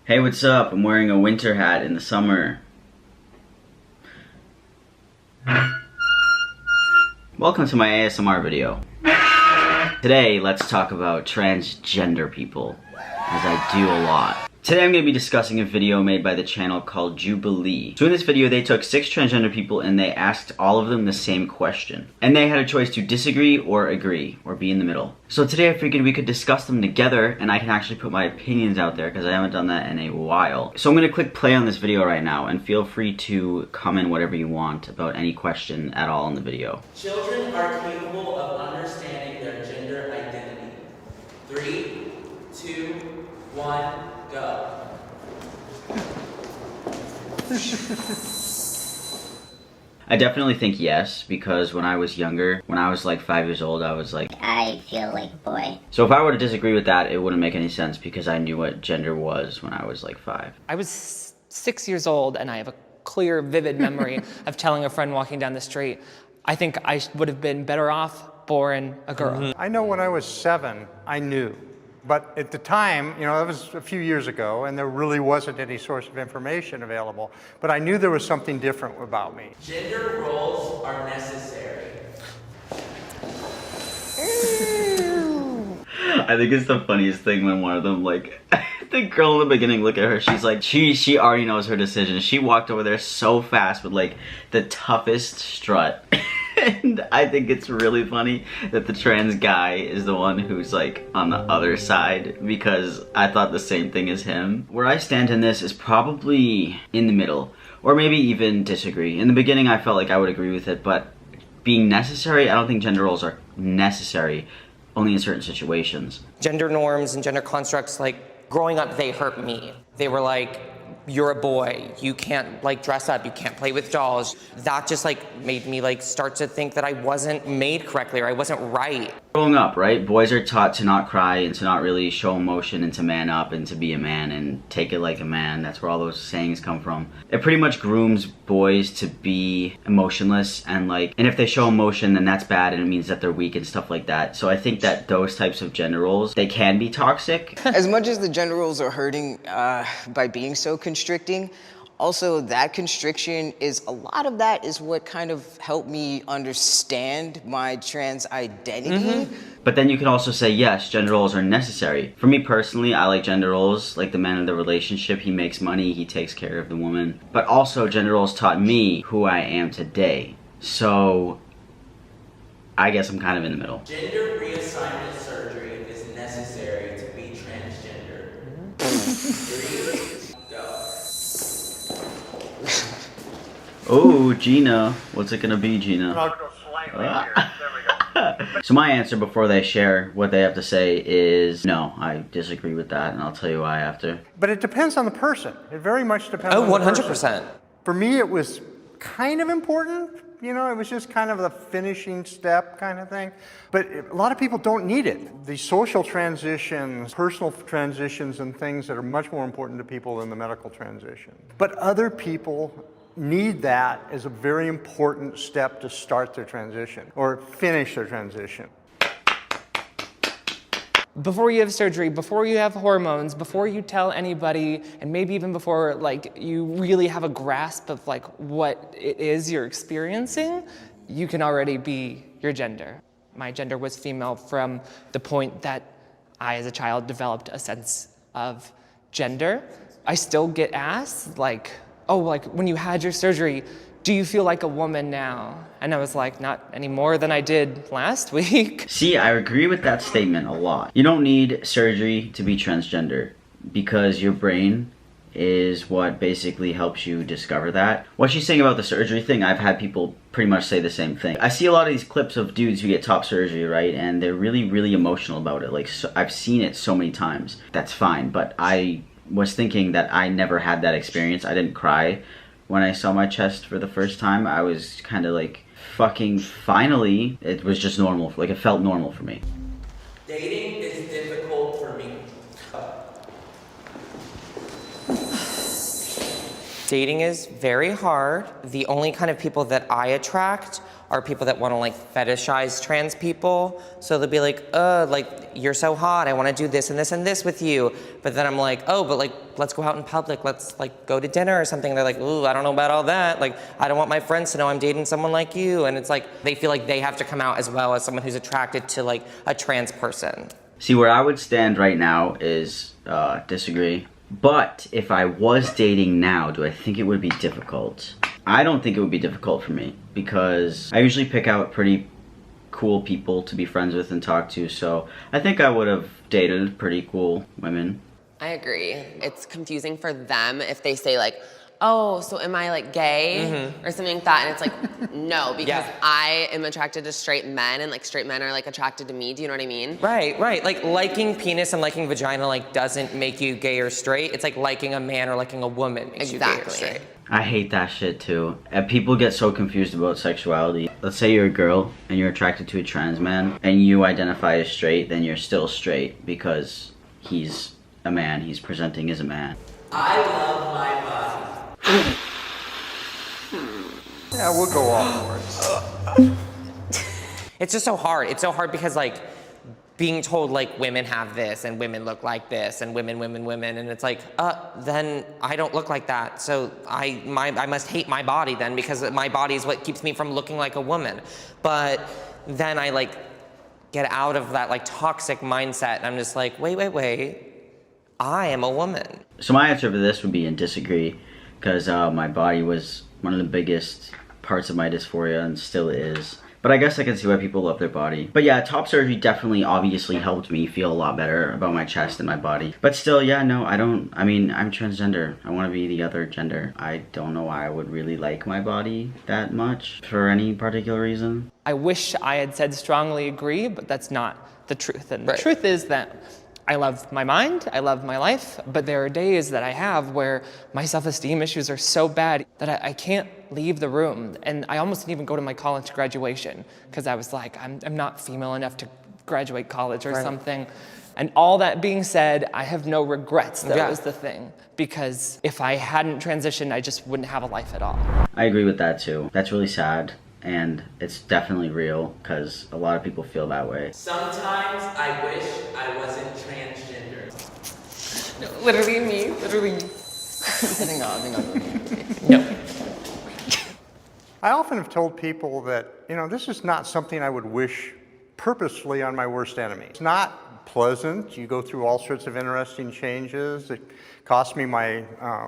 Hey, what's up? I'm wearing a winter hat in the summer. Welcome to my ASMR video. Today, let's talk about transgender people, as I do a lot. Today I'm going to be discussing a video made by the channel called Jubilee. So in this video they took 6 transgender people and they asked all of them the same question. And they had a choice to disagree or agree, or be in the middle. So today I figured we could discuss them together and I can actually put my opinions out there because I haven't done that in a while. So I'm going to click play on this video right now and feel free to comment whatever you want about any question at all in the video. Children are capable of understanding their gender identity. 3, 2, 1. Go. I definitely think yes, because when I was younger, when I was like 5 years old, I was like, I feel like a boy. So if I were to disagree with that, it wouldn't make any sense because I knew what gender was when I was like 5. I was 6 years old and I have a clear, vivid memory of telling a friend walking down the street, I think I would have been better off born a girl. I know when I was 7, I knew. But at the time, you know, that was a few years ago, and there really wasn't any source of information available. But I knew there was something different about me. Gender roles are necessary. I think it's the funniest thing when one of them, like, the girl in the beginning, look at her, she's like, she already knows her decision. She walked over there so fast with like the toughest strut. And I think it's really funny that the trans guy is the one who's like on the other side, because I thought the same thing as him. Where I stand in this is probably in the middle, or maybe even disagree. In the beginning I felt like I would agree with it, but being necessary, I don't think gender roles are necessary, only in certain situations. Gender norms and gender constructs, like growing up, they hurt me. They were like, you're a boy, you can't like dress up, you can't play with dolls. That just like made me like start to think that I wasn't made correctly or I wasn't right. Growing up, right, boys are taught to not cry and to not really show emotion and to man up and to be a man and take it like a man. That's where all those sayings come from. It pretty much grooms boys to be emotionless and like, and if they show emotion then that's bad and it means that they're weak and stuff like that. So I think that those types of gender roles, they can be toxic. As much as the gender roles are hurting by being so constricting, also that constriction is, a lot of that is what kind of helped me understand my trans identity. But then you can also say, yes, gender roles are necessary. For me personally, I like gender roles, like the man in the relationship, he makes money, he takes care of the woman. But also gender roles taught me who I am today. So I guess I'm kind of in the middle. Gender reassignment surgery is necessary to be transgender. 3, go. Oh, Gina. What's it gonna be, Gina? I'll go slightly here. There we go. So my answer before they share what they have to say is no, I disagree with that, and I'll tell you why after. But it depends on the person. It very much depends Oh, on the person. 100%. For me, it was kind of important. You know, it was just kind of the finishing step kind of thing. But a lot of people don't need it. The social transitions, personal transitions, and things that are much more important to people than the medical transition. But other people need that as a very important step to start their transition or finish their transition. Before you have surgery, before you have hormones, before you tell anybody, and maybe even before like you really have a grasp of like what it is you're experiencing, you can already be your gender. My gender was female from the point that I as a child developed a sense of gender. I still get asked like, oh, like when you had your surgery, do you feel like a woman now? And I was like, not any more than I did last week. See, I agree with that statement a lot. You don't need surgery to be transgender because your brain is what basically helps you discover that. What she's saying about the surgery thing, I've had people pretty much say the same thing. I see a lot of these clips of dudes who get top surgery, right? And they're really, really emotional about it. Like, so, I've seen it so many times. That's fine, but I was thinking that I never had that experience. I didn't cry when I saw my chest for the first time. I was kind of like, fucking finally, it was just normal. Like, it felt normal for me. Dating is difficult for me. Dating is very hard. The only kind of people that I attract are people that want to like fetishize trans people. So they'll be like, like you're so hot, I want to do this and this and this with you. But then I'm like, oh, but like, let's go out in public. Let's like go to dinner or something. They're like, ooh, I don't know about all that. Like, I don't want my friends to know I'm dating someone like you. And it's like, they feel like they have to come out as well as someone who's attracted to like a trans person. See, where I would stand right now is disagree. But if I was dating now, do I think it would be difficult? I don't think it would be difficult for me because I usually pick out pretty cool people to be friends with and talk to, so I think I would have dated pretty cool women. I agree. It's confusing for them if they say like, oh, so am I like gay or something like that? And it's like, no, because I am attracted to straight men and like straight men are like attracted to me. Do you know what I mean? Right. Like liking penis and liking vagina like doesn't make you gay or straight. It's like liking a man or liking a woman makes you gay or straight. I hate that shit too. And people get so confused about sexuality. Let's say you're a girl and you're attracted to a trans man and you identify as straight, then you're still straight because he's a man, he's presenting as a man. I love my body. Yeah, we'll go off for it. It's just so hard. It's so hard because like being told like women have this and women look like this and women, and it's like, then I don't look like that. So I must hate my body then because my body is what keeps me from looking like a woman. But then I like get out of that like toxic mindset and I'm just like, wait, I am a woman. So my answer for this would be in disagree because my body was one of the biggest parts of my dysphoria and still is. But I guess I can see why people love their body. But yeah, top surgery definitely obviously helped me feel a lot better about my chest and my body. But still, yeah, no, I mean, I'm transgender. I want to be the other gender. I don't know why I would really like my body that much for any particular reason. I wish I had said strongly agree, but that's not the truth. And the truth is that I love my mind, I love my life, but there are days that I have where my self-esteem issues are so bad that I can't leave the room. And I almost didn't even go to my college graduation because I was like, I'm not female enough to graduate college or something. And all that being said, I have no regrets. That was the thing. Because if I hadn't transitioned, I just wouldn't have a life at all. I agree with that too. That's really sad. And it's definitely real because a lot of people feel that way. Sometimes I wish I wasn't transgender. No, literally me, literally. I think No. I often have told people that, you know, this is not something I would wish purposefully on my worst enemy. It's not pleasant. You go through all sorts of interesting changes. It cost me my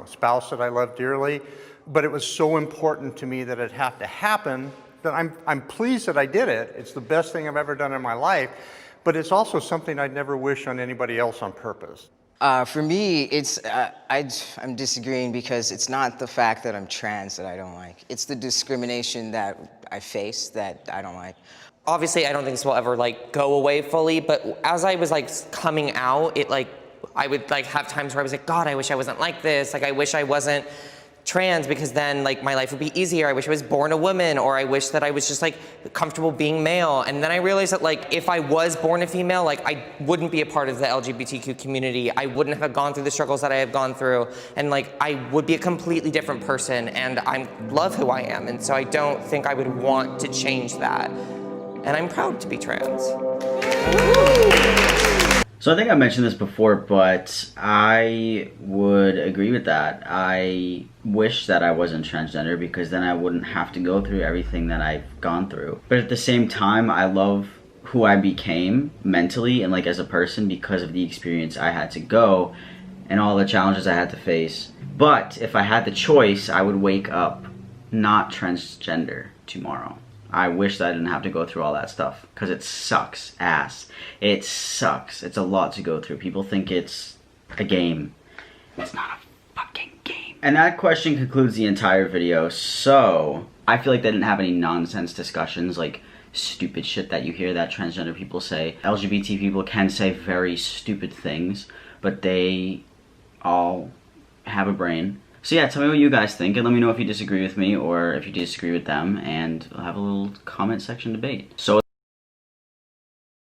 spouse that I love dearly. But it was so important to me that it had to happen that I'm pleased that I did it. It's the best thing I've ever done in my life, but it's also something I'd never wish on anybody else on purpose. For me, it's I'm disagreeing because it's not the fact that I'm trans that I don't like. It's the discrimination that I face that I don't like. Obviously, I don't think this will ever like go away fully, but as I was like coming out, it like, I would like have times where I was like, God, I wish I wasn't like this. Like, I wish I wasn't trans because then like my life would be easier. I wish I was born a woman, or I wish that I was just like comfortable being male. And then I realized that like if I was born a female, like I wouldn't be a part of the LGBTQ community. I wouldn't have gone through the struggles that I have gone through, and like I would be a completely different person, and I love who I am, and so I don't think I would want to change that. And I'm proud to be trans. So I think I mentioned this before, but I would agree with that. I wish that I wasn't transgender because then I wouldn't have to go through everything that I've gone through. But at the same time, I love who I became mentally and like as a person because of the experience I had to go and all the challenges I had to face. But if I had the choice, I would wake up not transgender tomorrow. I wish that I didn't have to go through all that stuff because it sucks ass. It sucks. It's a lot to go through. People think it's a game. It's not a fucking game. And that question concludes the entire video. So I feel like they didn't have any nonsense discussions like stupid shit that you hear that transgender people say. LGBT people can say very stupid things, but they all have a brain. So yeah, tell me what you guys think, and let me know if you disagree with me or if you disagree with them, and we'll have a little comment section debate. So